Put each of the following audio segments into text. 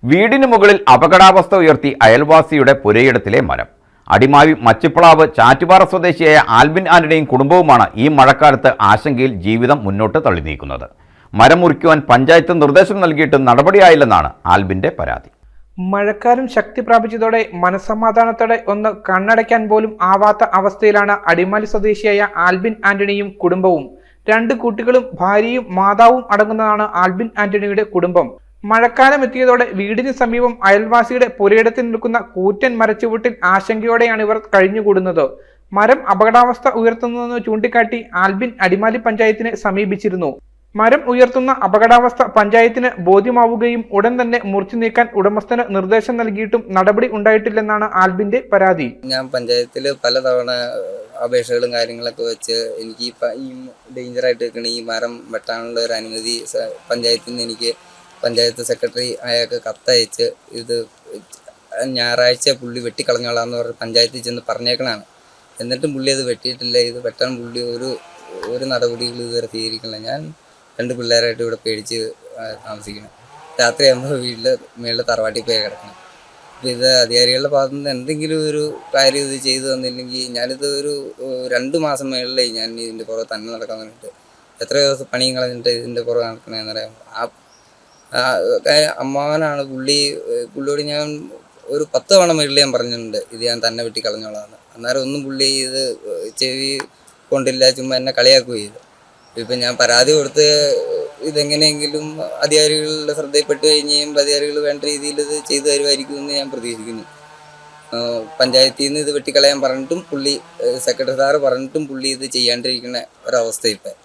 വീടിന് മുകളിൽ അപകടാവസ്ഥ ഉയർത്തി അയൽവാസിയുടെ പുരയിടത്തിലെ മരം. അടിമാലി മച്ചിപ്ലാവ് ചാറ്റുപാറ സ്വദേശിയായ ആൽബിൻ ആന്റണിയും കുടുംബവുമാണ് ഈ മഴക്കാലത്ത് ആശങ്കയിൽ ജീവിതം മുന്നോട്ട് തള്ളി നീക്കുന്നത്. മരം മുറിക്കുവാൻ പഞ്ചായത്ത് നിർദ്ദേശം നൽകിയിട്ടും നടപടിയായില്ലെന്നാണ് ആൽബിന്റെ പരാതി. മഴക്കാലം ശക്തി പ്രാപിച്ചതോടെ മനസ്സമാധാനത്തോടെ ഒന്ന് കണ്ണടയ്ക്കാൻ പോലും ആവാത്ത അവസ്ഥയിലാണ് അടിമാലി സ്വദേശിയായ ആൽബിൻ ആന്റണിയും കുടുംബവും. 2 കുട്ടികളും ഭാര്യയും മാതാവും അടങ്ങുന്നതാണ് ആൽബിൻ ആന്റണിയുടെ കുടുംബം. മഴക്കാലം എത്തിയതോടെ വീടിന് സമീപം അയൽവാസിയുടെ പുരയിടത്തിൽ നിൽക്കുന്ന കൂറ്റൻ മരച്ചുവട്ടിൽ ആശങ്കയോടെയാണ് ഇവർ കഴിഞ്ഞുകൂടുന്നത്. മരം അപകടാവസ്ഥ ഉയർത്തുന്നതെന്ന് ചൂണ്ടിക്കാട്ടി ആൽബിൻ അടിമാലി പഞ്ചായത്തിനെ സമീപിച്ചിരുന്നു. മരം ഉയർത്തുന്ന അപകടാവസ്ഥ പഞ്ചായത്തിന് ബോധ്യമാവുകയും ഉടൻ തന്നെ മുറിച്ചു നീക്കാൻ ഉടമസ്ഥന് നിർദ്ദേശം നൽകിയിട്ടും നടപടി ഉണ്ടായിട്ടില്ലെന്നാണ് ആൽബിന്റെ പരാതി. ഞാൻ പഞ്ചായത്തിൽ പലതവണ അപേക്ഷകളും കാര്യങ്ങളൊക്കെ വെച്ച് എനിക്ക് ഈ ഡേഞ്ചറായിട്ട് നിൽക്കുന്ന ഈ മരം വെട്ടാനുള്ള ഒരു അനുമതി പഞ്ചായത്തിൽ നിന്ന് എനിക്ക് പഞ്ചായത്ത് സെക്രട്ടറി അയാൾക്ക് കത്തയച്ച് ഇത് ഞായറാഴ്ച പുള്ളി വെട്ടിക്കളഞ്ഞോളാന്ന് പറഞ്ഞ് പഞ്ചായത്തിൽ ചെന്ന് പറഞ്ഞേക്കണാണ്. എന്നിട്ടും പുള്ളി അത് വെട്ടിയിട്ടില്ല. ഇത് വെട്ടാൻ പുള്ളി ഒരു നടപടികൾ ഇതുവരെ സ്വീകരിക്കണില്ല. ഞാൻ 2 പിള്ളേരായിട്ട് ഇവിടെ പേടിച്ച് താമസിക്കണം. രാത്രിയാകുമ്പോൾ വീട്ടിൽ മേളിൽ തറവാട്ടിൽ പോയി കിടക്കണം. അപ്പോൾ ഇത് അധികാരികളുടെ ഭാഗത്തു നിന്ന് എന്തെങ്കിലും ഒരു കാര്യം ഇത് ചെയ്തു തന്നില്ലെങ്കിൽ ഞാനിത് ഒരു 2 മാസം മേളിലായി ഞാൻ ഇതിൻ്റെ പുറകെ തന്നെ നടക്കാൻ വേണ്ടിയിട്ട്. എത്ര ദിവസം പണിയും കളഞ്ഞിട്ട് ഇതിൻ്റെ പുറകെ നടക്കണമെന്നറിയാം. അമ്മാവനാണ് പുള്ളിയോട് ഞാൻ ഒരു 10 തവണ മേളിൽ ഞാൻ പറഞ്ഞിട്ടുണ്ട് ഇത് ഞാൻ തന്നെ വെട്ടി കളഞ്ഞോളാന്ന്. അന്നേരം ഒന്നും പുള്ളി ഇത് ചെവി കൊണ്ടില്ല, ചുമ്മാ എന്നെ കളിയാക്കുകയും ചെയ്തു. ഇപ്പം ഞാൻ പരാതി കൊടുത്ത് ഇതെങ്ങനെയെങ്കിലും അധികാരികളുടെ ശ്രദ്ധയിൽപ്പെട്ട് കഴിഞ്ഞ് കഴിയുമ്പോൾ അധികാരികൾ വേണ്ട രീതിയിൽ ഇത് ചെയ്തു തരുമായിരിക്കുമെന്ന് ഞാൻ പ്രതീക്ഷിക്കുന്നു. പഞ്ചായത്തിൽ നിന്ന് ഇത് വെട്ടിക്കളയാൻ പറഞ്ഞിട്ടും സെക്രട്ടറി സാറ് പറഞ്ഞിട്ടും പുള്ളി ഇത് ചെയ്യാണ്ടിരിക്കുന്ന ഒരവസ്ഥ ഇപ്പം.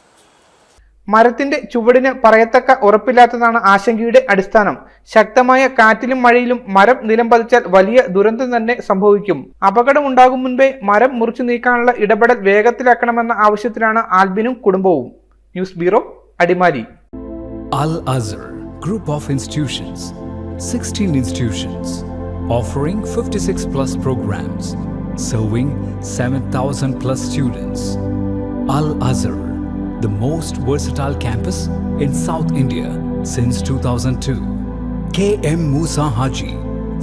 മരത്തിന്റെ ചുവടിന് പറയത്തക്ക ഉറപ്പില്ലാത്തതാണ് ആശങ്കയുടെ അടിസ്ഥാനം. ശക്തമായ കാറ്റിലും മഴയിലും മരം നിലം പതിച്ചാൽ വലിയ ദുരന്തം തന്നെ സംഭവിക്കും. അപകടമുണ്ടാകും മുൻപേ മരം മുറിച്ചു നീക്കാനുള്ള ഇടപെടൽ വേഗത്തിലാക്കണമെന്ന ആവശ്യത്തിലാണ് ആൽബിനും കുടുംബവും. News bureau, Adimali. Al Azhar Group of Institutions, 16 institutions offering 56 plus programs, serving 7,000 plus students. Al Azhar, the most versatile campus in South India since 2002. K.M. Musa Haji,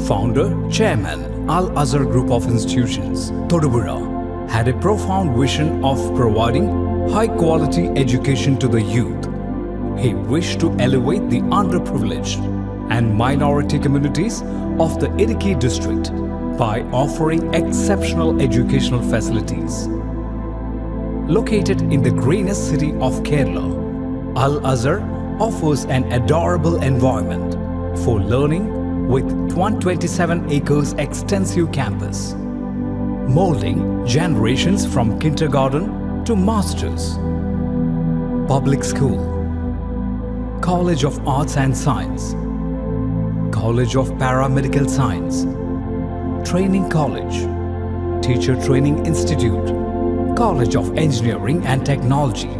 founder, chairman, Al Azhar Group of Institutions, Thodupuzha, had a profound vision of providing high-quality education to the youth. He wished to elevate the underprivileged and minority communities of the Idukki district by offering exceptional educational facilities. Located in the greenest city of Kerala, Al Azhar offers an adorable environment for learning with 127 acres extensive campus, molding generations from kindergarten to masters. Public school, College of Arts and Science, College of Paramedical Science, Training College, Teacher Training Institute, College of Engineering and Technology,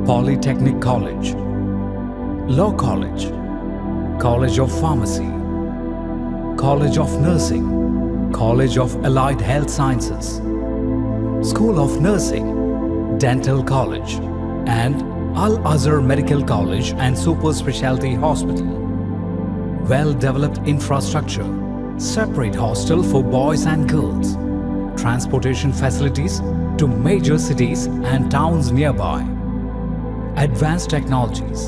Polytechnic College, Law College, College of Pharmacy, College of Nursing, College of Allied Health Sciences, School of Nursing, Dental College, and Al Azhar Medical College and Super Specialty Hospital. Well-developed infrastructure, separate hostel for boys and girls, transportation facilities to major cities and towns nearby, advanced technologies,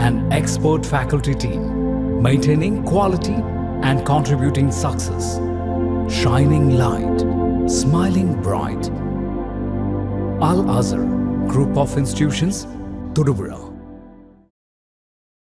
and expert faculty team, maintaining quality and contributing success, shining light, smiling bright. Al Azhar Group of Institutions, Thodupuzha.